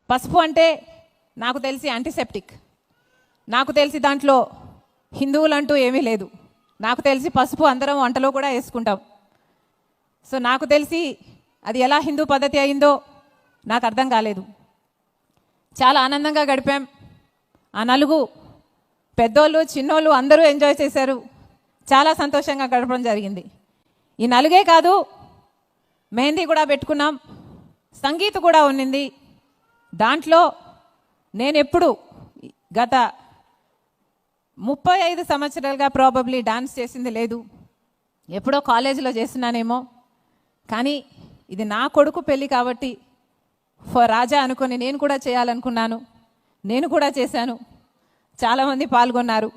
పసుపు అంటే నాకు తెలిసి యాంటీసెప్టిక్. నాకు తెలిసి దాంట్లో హిందువులంటూ ఏమీ లేదు. నాకు తెలిసి పసుపు అందరం వంటలో కూడా వేసుకుంటాం. సో నాకు తెలిసి అది ఎలా హిందూ పద్ధతి అయిందో నాకు అర్థం కాలేదు. చాలా ఆనందంగా గడిపాం. ఆ నలుగు పెద్దోళ్ళు చిన్నోళ్ళు అందరూ ఎంజాయ్ చేశారు. చాలా సంతోషంగా గడపడం జరిగింది. ఈ నలుగే కాదు, మెహందీ కూడా పెట్టుకున్నాం, సంగీత్ కూడా ఉన్నింది. దాంట్లో నేను ఎప్పుడు గత 35 సంవత్సరాలుగా ప్రాబబ్లీ డాన్స్ చేసింది లేదు. ఎప్పుడో కాలేజీలో చేస్తున్నానేమో, కానీ ఇది నా కొడుకు పెళ్ళి కాబట్టి ఫర్ రాజా అనుకొని నేను కూడా చేయాలనుకున్నాను. నేను కూడా చేశాను. చాలామంది పాల్గొన్నారు.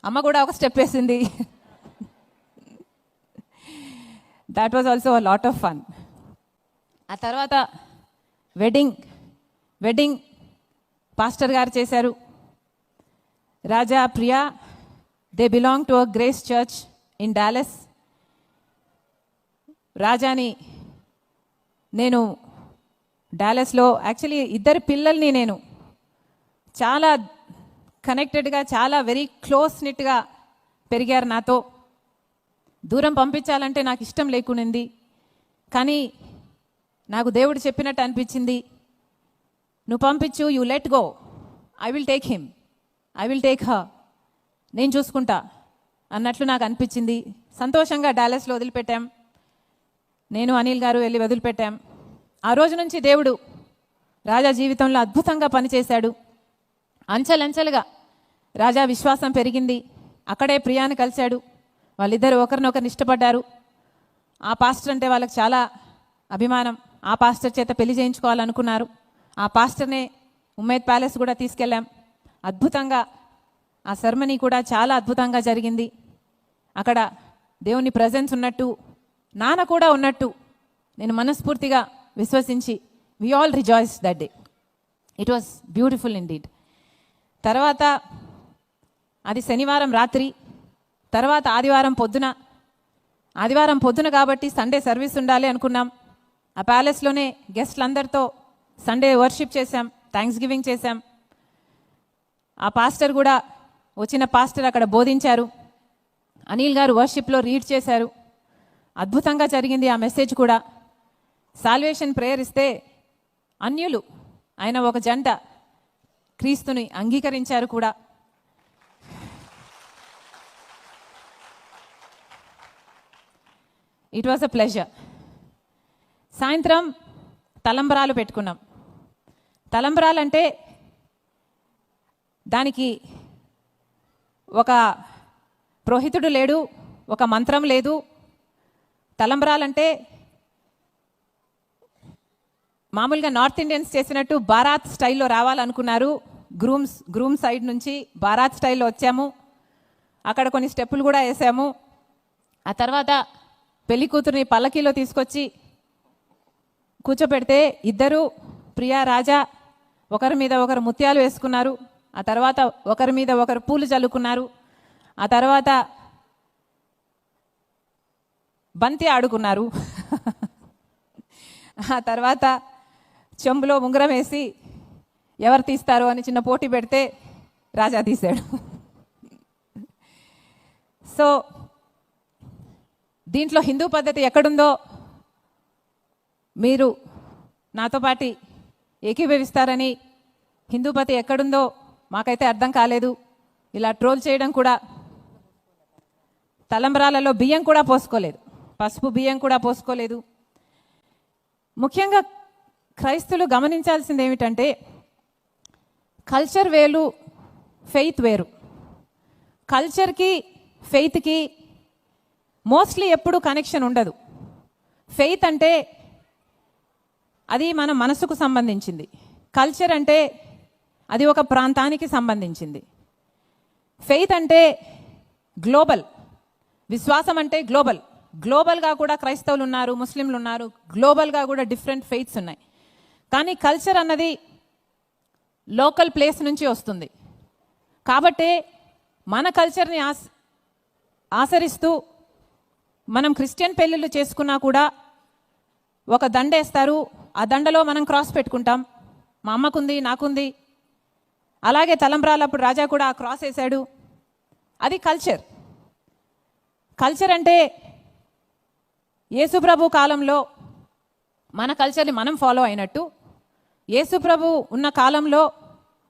అమ్మ కూడా ఒక స్టెప్ వేసింది. That was also a lot of fun. ఆ తర్వాత వెడ్డింగ్ పాస్టర్ గారు చేశారు. Raja Priya, they belong to a Grace church in Dallas. రాజాని నేను డాలస్లో యాక్చువల్లీ ఇద్దరు పిల్లల్ని నేను చాలా కనెక్టెడ్గా, చాలా వెరీ క్లోజ్ నిట్గా పెరిగారు నాతో. దూరం పంపించాలంటే నాకు ఇష్టం లేకునింది, కానీ నాకు దేవుడు చెప్పినట్టు అనిపించింది, నువ్వు పంపించు, you let go, I will take him, I will take her, నేను చూసుకుంటా అన్నట్లు నాకు అనిపించింది. సంతోషంగా డాలస్లో వదిలిపెట్టాం. నేను అనిల్ గారు వెళ్ళి వదిలిపెట్టాం. ఆ రోజు నుంచి దేవుడు రాజా జీవితంలో అద్భుతంగా పనిచేశాడు. అంచెలంచెలుగా రాజా విశ్వాసం పెరిగింది. అక్కడే ప్రియాని కలిశాడు. వాళ్ళిద్దరూ ఒకరినొకరిని ఇష్టపడ్డారు. ఆ పాస్టర్ అంటే వాళ్ళకి చాలా అభిమానం. ఆ పాస్టర్ చేత పెళ్లి చేయించుకోవాలనుకున్నారు. ఆ పాస్టర్నే ఉమ్మేద్ ప్యాలెస్ కూడా తీసుకెళ్ళాం. అద్భుతంగా ఆ సెరమనీ కూడా చాలా అద్భుతంగా జరిగింది. అక్కడ దేవుని ప్రజెన్స్ ఉన్నట్టు, నాన్న కూడా ఉన్నట్టు నేను మనస్ఫూర్తిగా విశ్వసించి we all rejoice that day. It was beautiful indeed. తర్వాత అది శనివారం రాత్రి, తర్వాత ఆదివారం పొద్దున కాబట్టి సండే సర్వీస్ ఉండాలి అనుకున్నాం. ఆ ప్యాలెస్లోనే గెస్ట్లందరితో సండే వర్షిప్ చేశాం, థ్యాంక్స్ గివింగ్ చేశాం. ఆ పాస్టర్ కూడా, వచ్చిన పాస్టర్ అక్కడ బోధించారు. అనిల్ గారు వర్షిప్లో రీడ్ చేశారు. అద్భుతంగా జరిగింది ఆ మెసేజ్ కూడా. సాల్వేషన్ ప్రేయర్ ఇస్తే అన్యులు ఆయన ఒక జంట క్రీస్తుని అంగీకరించారు కూడా. It was a pleasure. సాయంత్రం తలంబరాలు పెట్టుకున్నాం. తలంబరాలంటే దానికి ఒక పురోహితుడు లేడు, ఒక మంత్రం లేదు. తలంబరాలంటే మామూలుగా నార్త్ ఇండియన్స్ చేసినట్టు బారాత్ స్టైల్లో రావాలనుకున్నారు. గ్రూమ్ సైడ్ నుంచి బారాత్ స్టైల్లో వచ్చాము. అక్కడ కొన్ని స్టెప్పులు కూడా వేసాము. ఆ తర్వాత పెళ్లి కూతుర్ని పల్లకీలో తీసుకొచ్చి కూర్చోపెడితే ఇద్దరు ప్రియా రాజా ఒకరి మీద ఒకరు ముత్యాలు వేసుకున్నారు. ఆ తర్వాత ఒకరి మీద ఒకరు పూలు చల్లుకున్నారు. ఆ తర్వాత బంతి ఆడుకున్నారు. ఆ తర్వాత చెంబులో ఉంగరం వేసి ఎవరు తీస్తారు అని చిన్న పోటీ పెడితే రాజా తీశాడు. సో దీంట్లో హిందూ పద్ధతి ఎక్కడుందో మీరు నాతో పాటు ఏకీభవిస్తారని, హిందూ పద్ధతి ఎక్కడుందో మాకైతే అర్థం కాలేదు. ఇలా ట్రోల్ చేయడం కూడా, తలంబరాలలో బియ్యం కూడా పోసుకోలేదు, పసుపు బియ్యం కూడా పోసుకోలేదు. ముఖ్యంగా క్రైస్తులు గమనించాల్సింది ఏమిటంటే కల్చర్ వేరు, ఫెయిత్ వేరు. కల్చర్కి ఫెయిత్కి మోస్ట్లీ ఎప్పుడు కనెక్షన్ ఉండదు. ఫెయిత్ అంటే అది మన మనసుకు సంబంధించింది. కల్చర్ అంటే అది ఒక ప్రాంతానికి సంబంధించింది. ఫెయిత్ అంటే గ్లోబల్. విశ్వాసం అంటే గ్లోబల్గా కూడా క్రైస్తవులు ఉన్నారు, ముస్లింలు ఉన్నారు, గ్లోబల్గా కూడా డిఫరెంట్ ఫెయిత్స్ ఉన్నాయి. కానీ కల్చర్ అన్నది లోకల్ ప్లేస్ నుంచి వస్తుంది. కాబట్టే మన కల్చర్ని ఆచరిస్తూ మనం క్రిస్టియన్ పెళ్ళిళ్ళు చేసుకున్నా కూడా ఒక దండ వేస్తారు, ఆ దండలో మనం క్రాస్ పెట్టుకుంటాం. మా అమ్మకుంది, నాకుంది. అలాగే తలంబ్రాలప్పుడు రాజా కూడా ఆ క్రాస్ వేశాడు. అది కల్చర్. కల్చర్ అంటే యేసుప్రభు కాలంలో మన కల్చర్ని మనం ఫాలో అయినట్టు, యేసుప్రభు ఉన్న కాలంలో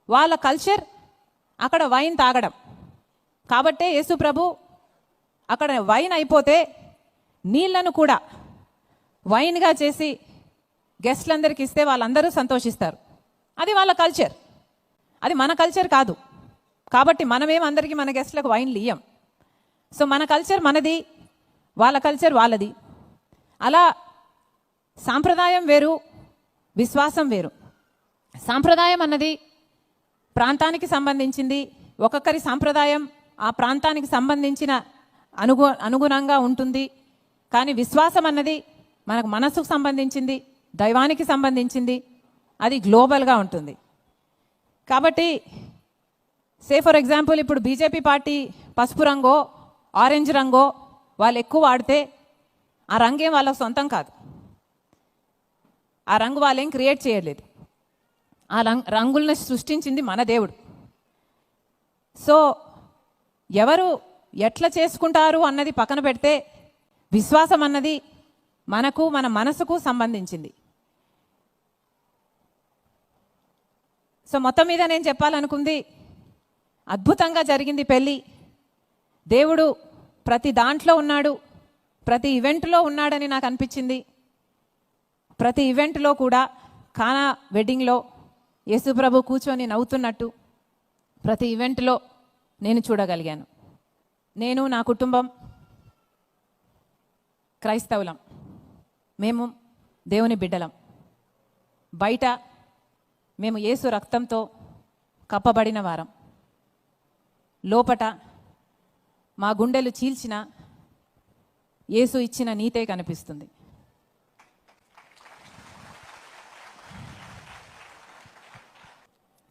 వాళ్ళ కల్చర్ అక్కడ వైన్ తాగడం. కాబట్టే యేసుప్రభు అక్కడ వైన్ అయిపోతే నీళ్లను కూడా వైన్గా చేసి గెస్ట్లందరికీ ఇస్తే వాళ్ళందరూ సంతోషిస్తారు. అది వాళ్ళ కల్చర్. అది మన కల్చర్ కాదు. కాబట్టి మనమేం అందరికీ మన గెస్ట్లకు వైన్లు ఇయ్యం. సో మన కల్చర్ మనది, వాళ్ళ కల్చర్ వాళ్ళది. అలా సాంప్రదాయం వేరు, విశ్వాసం వేరు. సాంప్రదాయం అన్నది ప్రాంతానికి సంబంధించింది. ఒక్కొక్కరి సాంప్రదాయం ఆ ప్రాంతానికి సంబంధించిన అనుగుణంగా ఉంటుంది. కానీ విశ్వాసం అన్నది మనకు మనసుకు సంబంధించింది, దైవానికి సంబంధించింది. అది గ్లోబల్గా ఉంటుంది. కాబట్టి ఫర్ ఎగ్జాంపుల్ ఇప్పుడు బీజేపీ పార్టీ పసుపు రంగో ఆరెంజ్ రంగో వాళ్ళు ఎక్కువ వాడితే ఆ రంగేం వాళ్ళకు సొంతం కాదు. ఆ రంగు వాళ్ళేం క్రియేట్ చేయలేదు. ఆ రంగులను సృష్టించింది మన దేవుడు. సో ఎవరు ఎట్లా చేసుకుంటారు అన్నది పక్కన పెడితే విశ్వాసం అన్నది మనకు, మన మనసుకు సంబంధించింది. సో మొత్తం మీద నేను చెప్పాలనుకుంది, అద్భుతంగా జరిగింది పెళ్ళి. దేవుడు ప్రతి దాంట్లో ఉన్నాడు, ప్రతి ఈవెంట్లో ఉన్నాడని నాకు అనిపించింది. ప్రతి ఈవెంట్లో కూడా కానా వెడ్డింగ్లో యేసుప్రభు కూర్చొని నవ్వుతున్నట్టు ప్రతి ఈవెంట్లో నేను చూడగలిగాను. నేను, నా కుటుంబం క్రైస్తవులం. మేము దేవుని బిడ్డలం. బయట మేము యేసు రక్తంతో కప్పబడిన వారం. లోపట మా గుండెలు చీల్చిన యేసు ఇచ్చిన నీతే కనిపిస్తుంది.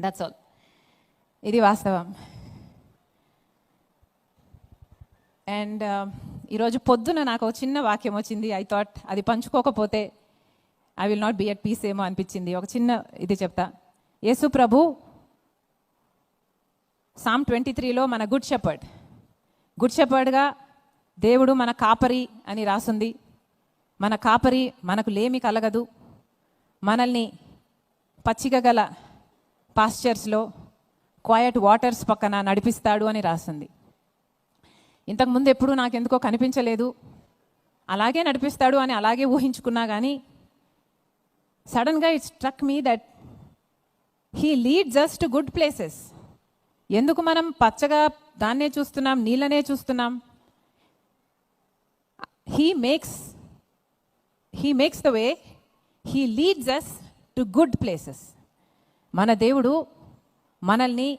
That's all. ఇది వాస్తవం. అండ్ ఈరోజు పొద్దున నాకు ఒక చిన్న వాక్యం వచ్చింది. ఐ థాట్ అది పంచుకోకపోతే I will not be at peace ఏమో అనిపించింది. ఒక చిన్న ఇది చెప్తా. యేసు ప్రభు సామ్ 23లో మన గుడ్ షెపర్డ్గా దేవుడు మన కాపరి అని రాసుంది. మన కాపరి, మనకు లేమి కలగదు, మనల్ని పచ్చిక గల పాస్చర్స్లో క్వయట్ వాటర్స్ పక్కన నడిపిస్తాడు అని రాసింది. ఇంతకుముందు ఎప్పుడు నాకెందుకో కనిపించలేదు. అలాగే నడిపిస్తాడు అని అలాగే ఊహించుకున్నా. కానీ సడన్గా it struck me that he leads us to good places. ఎందుకు మనం పచ్చగా దాన్నే చూస్తున్నాం, నీళ్ళనే చూస్తున్నాం? He makes the way, he leads us to good places. మన దేవుడు మనల్ని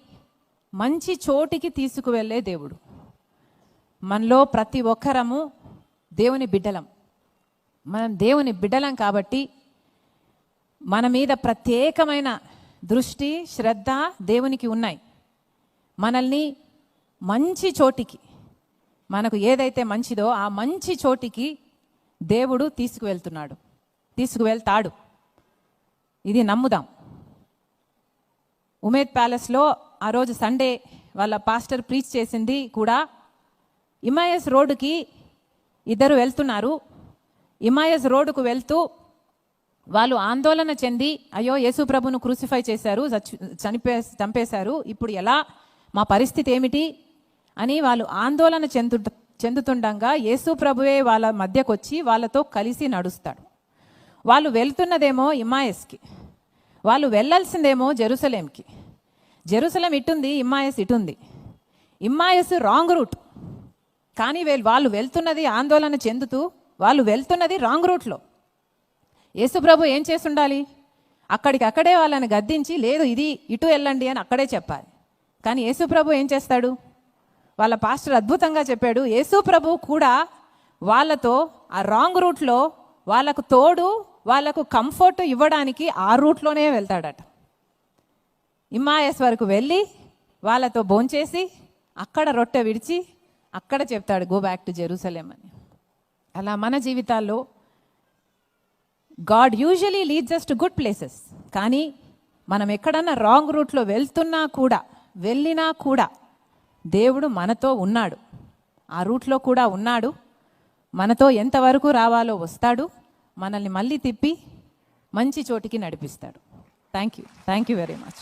మంచి చోటికి తీసుకువెళ్ళే దేవుడు. మనలో ప్రతి ఒక్కరము దేవుని బిడ్డలం. మనం దేవుని బిడ్డలం కాబట్టి మన మీద ప్రత్యేకమైన దృష్టి, శ్రద్ధ దేవునికి ఉన్నాయి. మనల్ని మంచి చోటికి, మనకు ఏదైతే మంచిదో ఆ మంచి చోటికి దేవుడు తీసుకువెళ్తాడు. ఇది నమ్ముదాం. ఉమేద్ ప్యాలెస్లో ఆ రోజు సండే వాళ్ళ పాస్టర్ ప్రీచ్ చేసింది కూడా. ఇమాయస్ రోడ్డుకి ఇద్దరు వెళ్తున్నారు. ఇమాయస్ రోడ్డుకు వెళ్తూ వాళ్ళు ఆందోళన చెంది, అయ్యో యేసు ప్రభును క్రూసిఫై చేశారు, చంపేశారు, ఇప్పుడు ఎలా, మా పరిస్థితి ఏమిటి అని వాళ్ళు ఆందోళన చెందుతుండగా యేసు ప్రభువే వాళ్ళ మధ్యకు వచ్చి వాళ్ళతో కలిసి నడుస్తాడు. వాళ్ళు వెళ్తున్నదేమో ఇమ్మాయస్కి, వాళ్ళు వెళ్ళాల్సిందేమో జెరూసలేంకి. జెరూసలేం ఇటుంది, ఇమ్మాయస్ ఇటుంది. Emmaus wrong route. కానీ వాళ్ళు వెళ్తున్నది ఆందోళన చెందుతూ, వాళ్ళు వెళ్తున్నది రాంగ్ రూట్లో. యేసుప్రభు ఏం చేసి ఉండాలి? అక్కడికక్కడే వాళ్ళని గద్దించి, లేదు ఇది ఇటు వెళ్ళండి అని అక్కడే చెప్పాలి. కానీ యేసుప్రభు ఏం చేస్తాడు? వాళ్ళ పాస్టర్ అద్భుతంగా చెప్పాడు. యేసుప్రభు కూడా వాళ్ళతో ఆ రాంగ్ రూట్లో వాళ్ళకు తోడు, వాళ్ళకు కంఫర్ట్ ఇవ్వడానికి ఆ రూట్లోనే వెళ్తాడట. ఇమ్మాయస్ వరకు వెళ్ళి వాళ్ళతో భోంచేసి అక్కడ రొట్టె విడిచి అక్కడ చెప్తాడు, గో బ్యాక్ టు జెరూసలేం అని. అలా మన జీవితాల్లో God usually leads us to good places. కానీ మనం ఎక్కడన్నా రాంగ్ రూట్లో వెళ్ళినా కూడా దేవుడు మనతో ఉన్నాడు, ఆ రూట్లో కూడా ఉన్నాడు. మనతో ఎంతవరకు రావాలో వస్తాడు, మనల్ని మళ్ళీ తిప్పి మంచి చోటికి నడిపిస్తాడు. Thank you very much.